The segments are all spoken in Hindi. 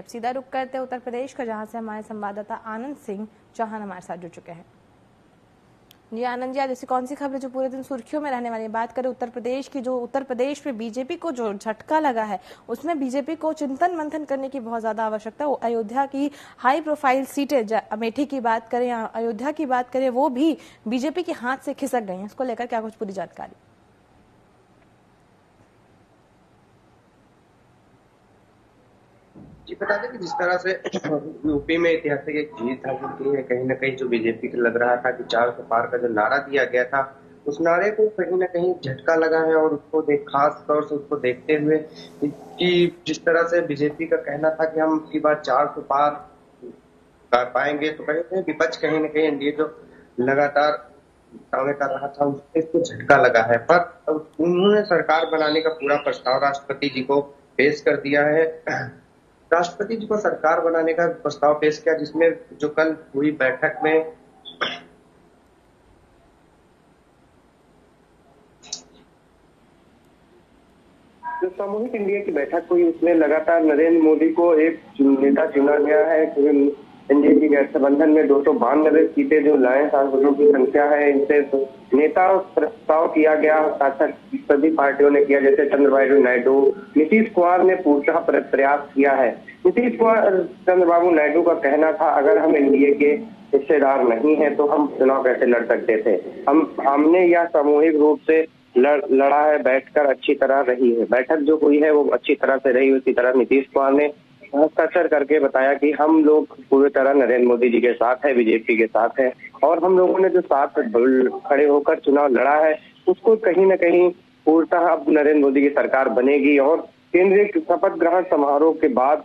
अब सीधा रुख करते हैं उत्तर प्रदेश का, जहां से हमारे संवाददाता आनंद सिंह चौहान हमारे साथ जुड़ चुके हैं। जी आनंद जी, आज ऐसी कौन सी खबरें जो पूरे दिन सुर्खियों में रहने वाली है? बात करें उत्तर प्रदेश की, जो उत्तर प्रदेश में बीजेपी को जो झटका लगा है, उसमें बीजेपी को चिंतन मंथन करने की बहुत ज्यादा आवश्यकता है। अयोध्या की हाई प्रोफाइल सीटें, अमेठी की बात करें या अयोध्या की बात करें, वो भी बीजेपी के हाथ से खिसक गई हैं। इसको लेकर क्या कुछ पूरी जानकारी? जी बता दें कि जिस तरह से यूपी में ऐतिहासिक एक जीत हासिल की है, कहीं ना कहीं जो बीजेपी को लग रहा था कि 400 पार का जो नारा दिया गया था, उस नारे को कहीं ना कहीं झटका लगा है। और उसको खास तौर से उसको देखते हुए कि जिस तरह से बीजेपी का कहना था कि हम की बार 400 पार कर पाएंगे, तो कहीं ना विपक्ष कहीं ना कहीं एनडीए जो लगातार दावे कर रहा था, उसको झटका लगा है। पर उन्होंने सरकार बनाने का पूरा प्रस्ताव राष्ट्रपति जी को पेश कर दिया है। राष्ट्रपति जी को सरकार बनाने का प्रस्ताव पेश किया, जिसमें जो कल हुई बैठक में जो सामूहिक एनडीए की बैठक हुई, उसमें लगातार नरेंद्र मोदी को एक नेता चुना गया है। एनडीए की गठबंधन में 292 सीटें जो लाए सांसदों की संख्या है, इनसे नेता प्रस्ताव किया गया। सभी पार्टियों ने किया, जैसे चंद्रबाबू नायडू, नीतीश कुमार ने पूरा प्रयास किया है। नीतीश कुमार, चंद्रबाबू नायडू का कहना था, अगर हम एनडीए के हिस्सेदार नहीं है तो हम चुनाव कैसे लड़ सकते थे। हमने यह सामूहिक रूप से लड़ा है, बैठकर अच्छी तरह रही है। बैठक जो हुई है वो अच्छी तरह से रही। उसी तरह नीतीश कुमार ने हस्ताक्षर करके बताया कि हम लोग पूरी तरह नरेंद्र मोदी जी के साथ है, बीजेपी के साथ है, और हम लोगों ने जो साथ खड़े होकर चुनाव लड़ा है, उसको कहीं न कहीं पूर्णतः अब नरेंद्र मोदी की सरकार बनेगी। और केंद्रीय शपथ ग्रहण समारोह के बाद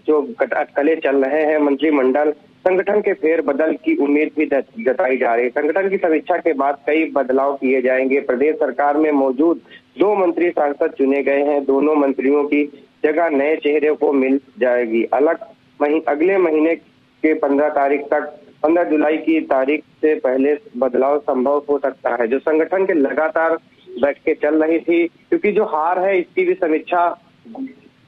जो अटकलें चल रहे हैं, मंत्रिमंडल संगठन के फेरबदल की उम्मीद भी जताई जा रही है। संगठन की समीक्षा के बाद कई बदलाव किए जाएंगे। प्रदेश सरकार में मौजूद 2 मंत्री सांसद चुने गए हैं। दोनों मंत्रियों की जगह नए चेहरे को मिल जाएगी। अगले महीने के 15 जुलाई की तारीख से पहले बदलाव संभव हो सकता है। जो संगठन के लगातार बैठकें चल रही थी, क्योंकि जो हार है इसकी भी समीक्षा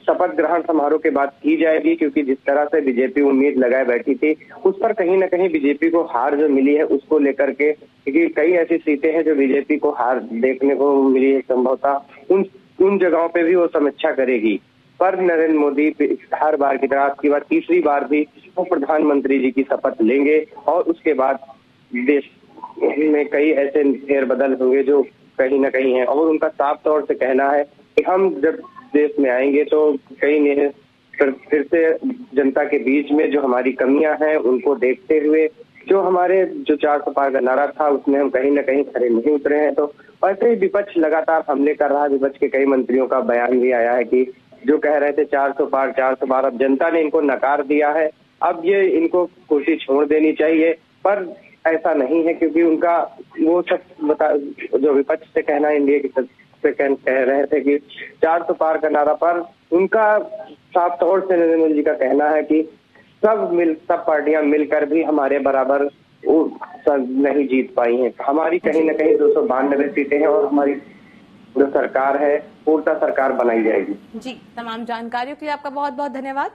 शपथ ग्रहण समारोह के बाद की जाएगी, क्योंकि जिस तरह से बीजेपी उम्मीद लगाए बैठी थी, उस पर कहीं न कहीं बीजेपी को हार जो मिली है उसको लेकर के, क्योंकि कई ऐसी सीटें हैं जो बीजेपी को हार देखने को मिली है, संभवतः उन जगहों पे भी वो समीक्षा करेगी। पर नरेंद्र मोदी हर बार की तरह आपकी बार तीसरी बार भी वो प्रधानमंत्री जी की शपथ लेंगे, और उसके बाद देश में कई ऐसे फेरबदल होंगे जो कहीं ना कहीं है। और उनका साफ तौर से कहना है कि हम जब देश में आएंगे तो कहीं फिर से जनता के बीच में जो हमारी कमियां हैं उनको देखते हुए, जो हमारे जो 400 पार का नारा था उसमें हम कहीं ना कहीं खड़े नहीं उतरे हैं। तो ऐसे ही विपक्ष लगातार हमले कर रहा है। विपक्ष के कई मंत्रियों का बयान भी आया है कि जो कह रहे थे 400 पार, अब जनता ने इनको नकार दिया है, अब ये इनको कुर्सी छोड़ देनी चाहिए। पर ऐसा नहीं है, क्योंकि उनका वो सब जो विपक्ष से कहना, इंडिया की से कह रहे थे कि 400 पार का नारा पर उनका साफ तौर से नरेंद्र मोदी जी का कहना है कि सब पार्टियां मिलकर भी हमारे बराबर नहीं जीत पाई हैं। हमारी कहीं न कहीं 292 सीटें हैं, और हमारी जो सरकार है पूर्णतः सरकार बनाई जाएगी। जी, तमाम जानकारियों के लिए आपका बहुत बहुत धन्यवाद।